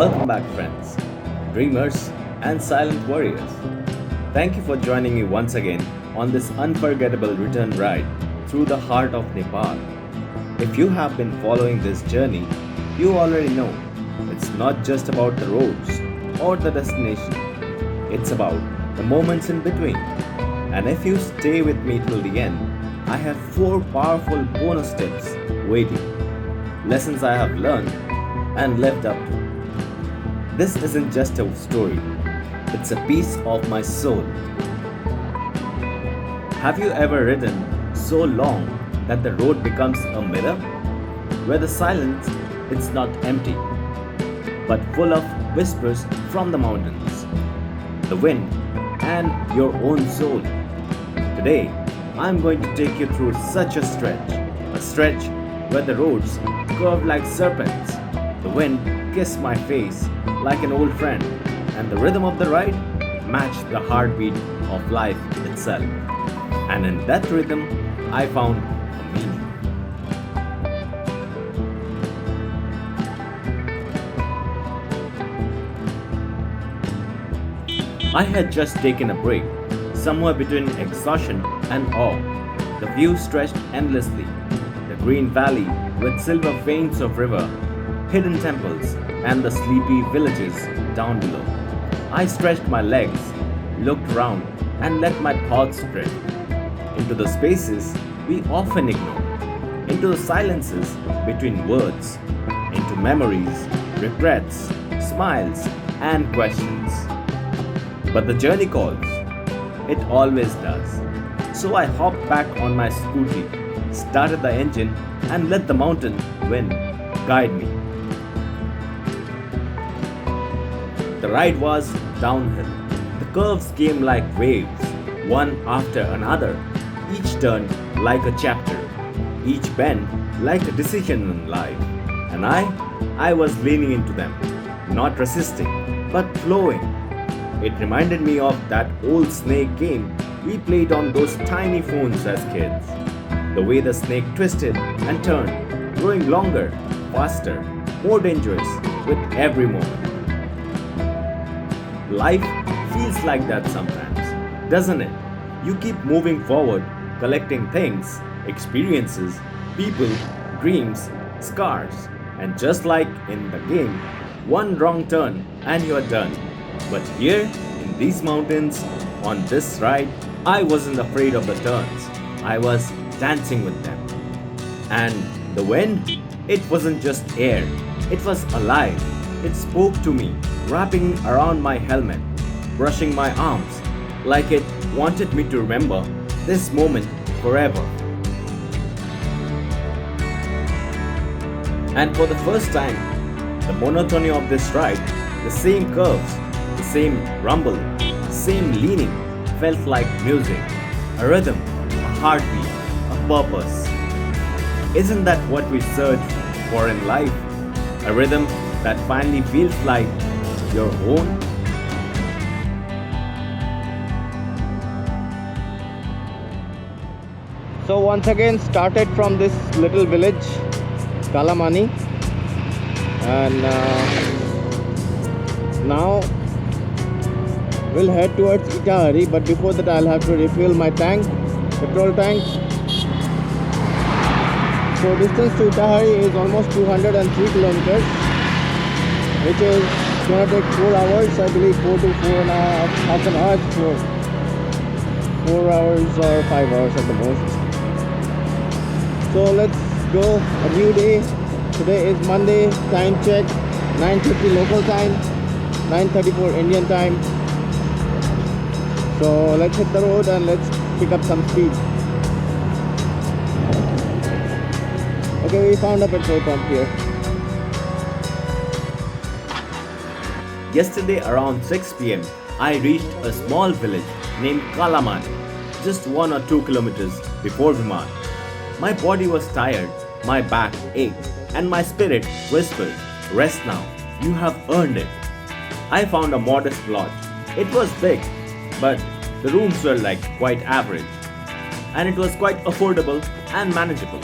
Welcome back, friends, dreamers, and silent warriors. Thank you for joining me once again on this unforgettable return ride through the heart of Nepal. If you have been following this journey, you already know it's not just about the roads or the destination, it's about the moments in between. And if you stay with me till the end, I have four powerful bonus tips waiting, lessons I have learned and lived up to. This isn't just a story, it's a piece of my soul. Have you ever ridden so long that the road becomes a mirror? Where the silence is not empty, but full of whispers from the mountains, the wind, and your own soul. Today, I'm going to take you through such a stretch where the roads curve like serpents, the wind kissed my face like an old friend, and the rhythm of the ride matched the heartbeat of life itself. And in that rhythm, I found a meaning. I had just taken a break, somewhere between exhaustion and awe. The view stretched endlessly. The green valley with silver veins of river, hidden temples, and the sleepy villages down below. I stretched my legs, looked around, and let my thoughts drift into the spaces we often ignore, into the silences between words, into memories, regrets, smiles, and questions. But the journey calls. It always does. So I hopped back on my Scooty, started the engine, and let the mountain wind guide me. The ride was downhill. The curves came like waves, one after another, each turn like a chapter, each bend like a decision in life. And I was leaning into them, not resisting, but flowing. It reminded me of that old snake game we played on those tiny phones as kids. The way the snake twisted and turned, growing longer, faster, more dangerous with every moment. Life feels like that sometimes, doesn't it? You keep moving forward, collecting things, experiences, people, dreams, scars, and just like in the game, one wrong turn and you're done. But here, in these mountains, on this ride, I wasn't afraid of the turns. I was dancing with them. And the wind, it wasn't just air, it was alive. It spoke to me, wrapping around my helmet, brushing my arms, like it wanted me to remember this moment forever. And for the first time, the monotony of this ride, the same curves, the same rumble, the same leaning, felt like music, a rhythm, a heartbeat, a purpose. Isn't that what we search for in life? A rhythm that finally feels like your own? So once again started from this little village, Kalamani, and now we'll head towards Itahari, but before that I'll have to refuel my tank, petrol tank. So distance to Itahari is almost 203 kilometers, which is gonna take 4 hours, I believe 4 to 4.5 an hour, 4 hours or 5 hours at the most. So let's go, a new day. Today is Monday, time check, 9:50 local time, 9:34 Indian time. So let's hit the road and let's pick up some speed. Okay, we found a petrol pump here. Yesterday around 6 p.m. I reached a small village named Kalaman, just 1 or 2 kilometers before Viman. My body was tired, my back ached, and my spirit whispered, "Rest now, you have earned it." I found a modest lodge. It was big, but the rooms were like quite average. And it was quite affordable and manageable.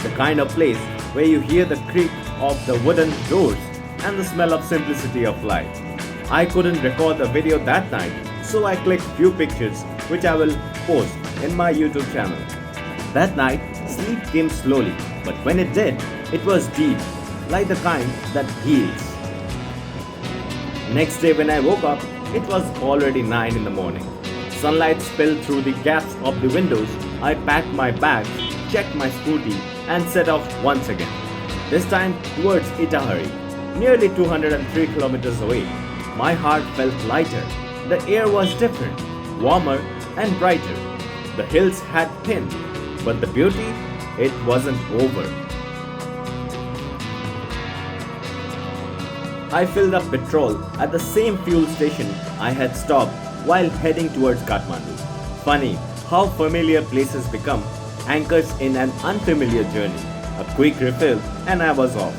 The kind of place where you hear the creak of the wooden doors and the smell of simplicity of life. I couldn't record the video that night, so I clicked few pictures which I will post in my YouTube channel. That night, sleep came slowly, but when it did, it was deep, like the kind that heals. Next day when I woke up, it was already 9 in the morning. Sunlight spilled through the gaps of the windows. I packed my bags, checked my scooty, and set off once again. This time towards Itahari, nearly 203 kilometers away. My heart felt lighter. The air was different, warmer and brighter. The hills had thinned, but the beauty, it wasn't over. I filled up petrol at the same fuel station I had stopped while heading towards Kathmandu. Funny how familiar places become anchors in an unfamiliar journey. A quick refill and I was off.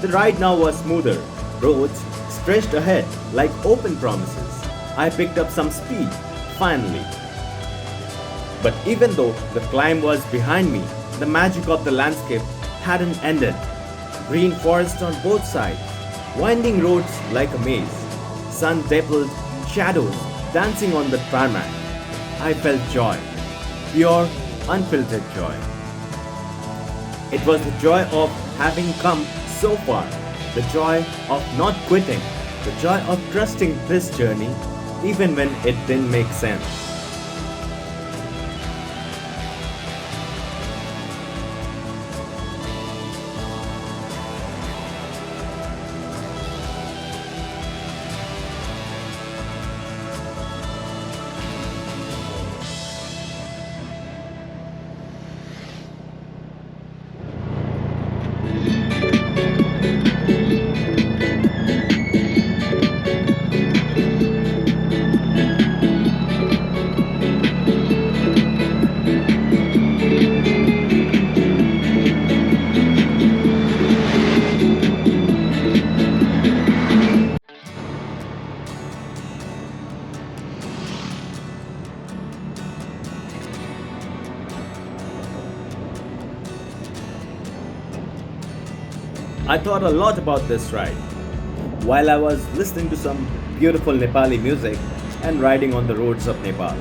The ride now was smoother. Roads stretched ahead like open promises. I picked up some speed, finally. But even though the climb was behind me, the magic of the landscape hadn't ended. Green forest on both sides, winding roads like a maze, sun-dappled shadows dancing on the tarmac. I felt joy, pure, unfiltered joy. It was the joy of having come so far, the joy of not quitting, the joy of trusting this journey even when it didn't make sense. I thought a lot about this ride while I was listening to some beautiful Nepali music and riding on the roads of Nepal.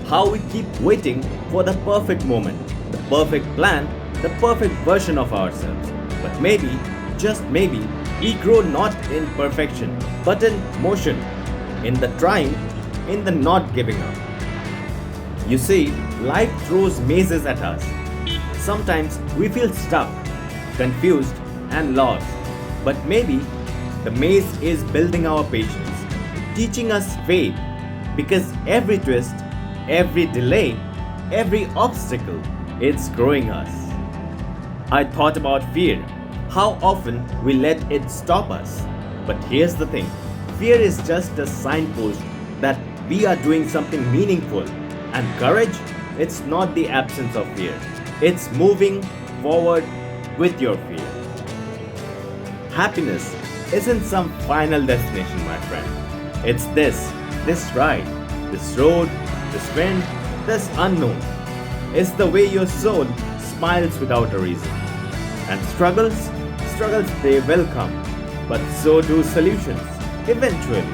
How we keep waiting for the perfect moment, the perfect plan, the perfect version of ourselves. But maybe, just maybe, we grow not in perfection, but in motion, in the trying, in the not giving up. You see, life throws mazes at us. Sometimes we feel stuck, confused, and lost. But maybe the maze is building our patience, teaching us faith, because every twist, every delay, every obstacle, it's growing us. I thought about fear, how often we let it stop us. But here's the thing, fear is just a signpost that we are doing something meaningful. And courage, it's not the absence of fear, it's moving forward with your fear. Happiness isn't some final destination, my friend. It's this ride, this road, this wind, this unknown. It's the way your soul smiles without a reason. And struggles, they will come, but so do solutions, eventually.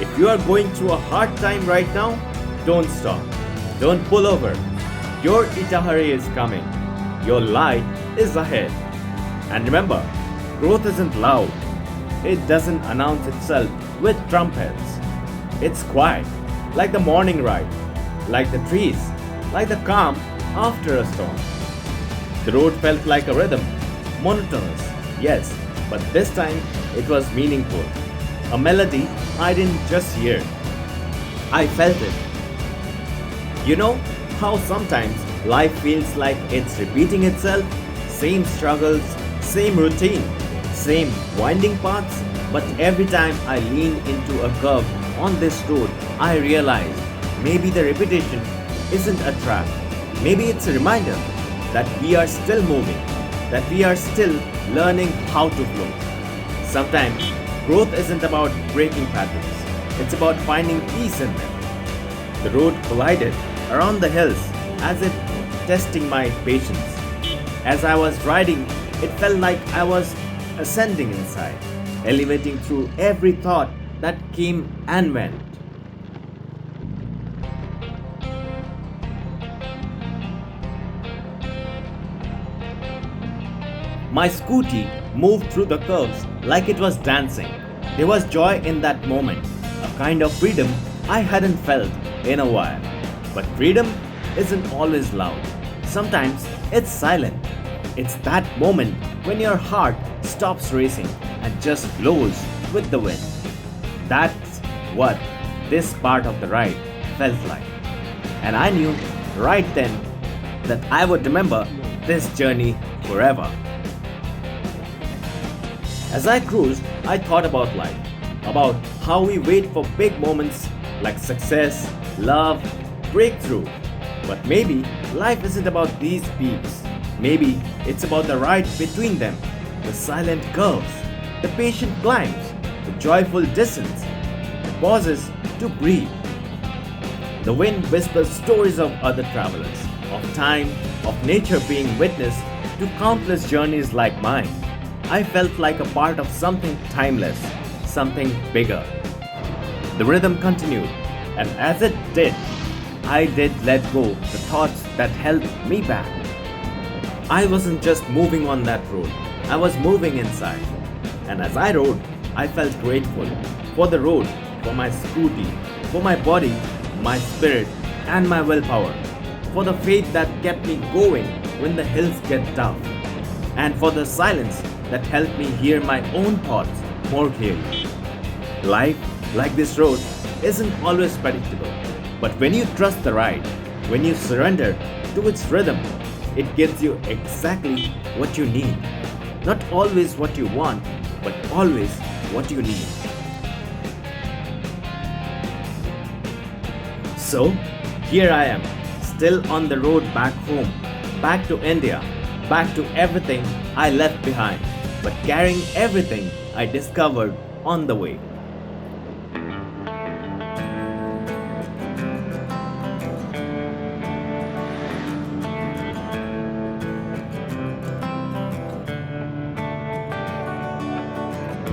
If you are going through a hard time right now, don't stop. Don't pull over. Your Itahari is coming. Your light is ahead. And remember, growth isn't loud. It doesn't announce itself with trumpets. It's quiet, like the morning ride, like the trees, like the calm after a storm. The road felt like a rhythm, monotonous, yes, but this time it was meaningful. A melody I didn't just hear. I felt it. You know how sometimes life feels like it's repeating itself? Same struggles, same routine, same winding paths, but every time I lean into a curve on this road, I realize maybe the repetition isn't a trap. Maybe it's a reminder that we are still moving, that we are still learning how to flow. Sometimes growth isn't about breaking patterns, it's about finding peace in them. The road collided around the hills as if testing my patience. As I was riding, it felt like I was ascending inside, elevating through every thought that came and went. My Scooty moved through the curves like it was dancing. There was joy in that moment, a kind of freedom I hadn't felt in a while. But freedom isn't always loud. Sometimes it's silent. It's that moment when your heart stops racing and just flows with the wind. That's what this part of the ride felt like. And I knew right then that I would remember this journey forever. As I cruised, I thought about life, about how we wait for big moments like success, love, breakthrough. But maybe life isn't about these peaks. Maybe it's about the ride between them, the silent curves, the patient climbs, the joyful descents, the pauses to breathe. The wind whispers stories of other travelers, of time, of nature being witness to countless journeys like mine. I felt like a part of something timeless, something bigger. The rhythm continued, and as it did, I did let go the thoughts that held me back. I wasn't just moving on that road, I was moving inside. And as I rode, I felt grateful for the road, for my Scooty, for my body, my spirit, and my willpower, for the faith that kept me going when the hills get tough, and for the silence that helped me hear my own thoughts more clearly. Life, like this road, isn't always predictable, but when you trust the ride, when you surrender to its rhythm, it gives you exactly what you need. Not always what you want, but always what you need. So, here I am, still on the road back home, back to India, back to everything I left behind, but carrying everything I discovered on the way.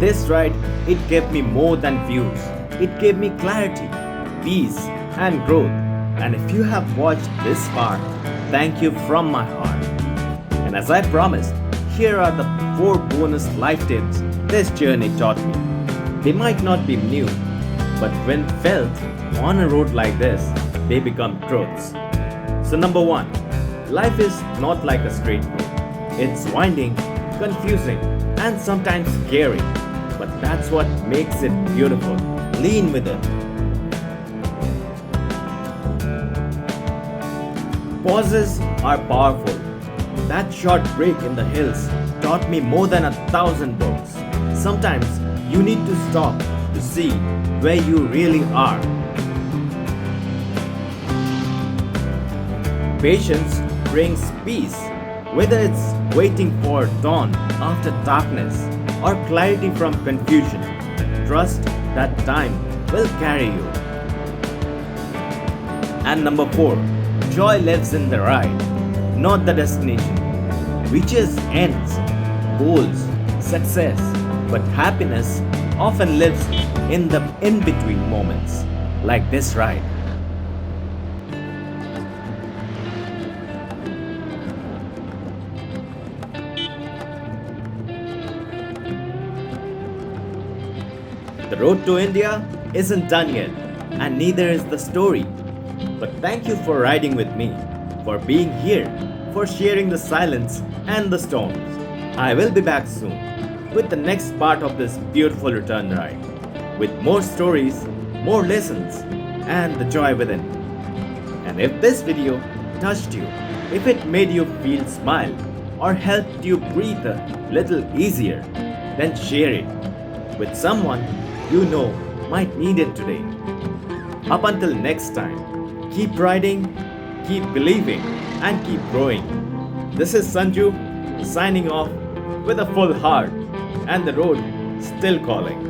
This ride, it gave me more than views. It gave me clarity, peace, and growth. And if you have watched this far, thank you from my heart. And as I promised, here are the 4 bonus life tips this journey taught me. They might not be new, but when felt on a road like this, they become truths. So number 1, life is not like a straight road. It's winding, confusing, and sometimes scary. But that's what makes it beautiful. Lean with it. Pauses are powerful. That short break in the hills taught me more than 1,000 books. Sometimes you need to stop to see where you really are. Patience brings peace, whether it's waiting for dawn after darkness or clarity from confusion. Trust that time will carry you. And number 4, joy lives in the ride, not the destination. Reaches ends, goals, success, but happiness often lives in the in-between moments, like this ride. The road to India isn't done yet, and neither is the story. But thank you for riding with me, for being here, for sharing the silence and the storms. I will be back soon with the next part of this beautiful return ride, with more stories, more lessons, and the joy within. And if this video touched you, if it made you feel smile, or helped you breathe a little easier, then share it with someone you know might need it today. Up until next time, keep riding, keep believing, and keep growing. This is Sanju signing off with a full heart and the road still calling.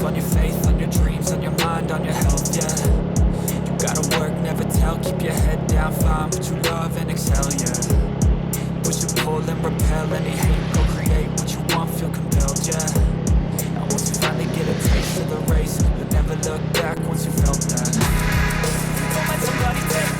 life, on your faith, on your dreams, on your mind, on your health, yeah. You gotta work, never tell, keep your head down, find what you love and excel, yeah. Push and pull and repel any hate, go create what you want, feel compelled, yeah. And once you finally get a taste of the race, you'll never look back once you felt that. Don't let somebody take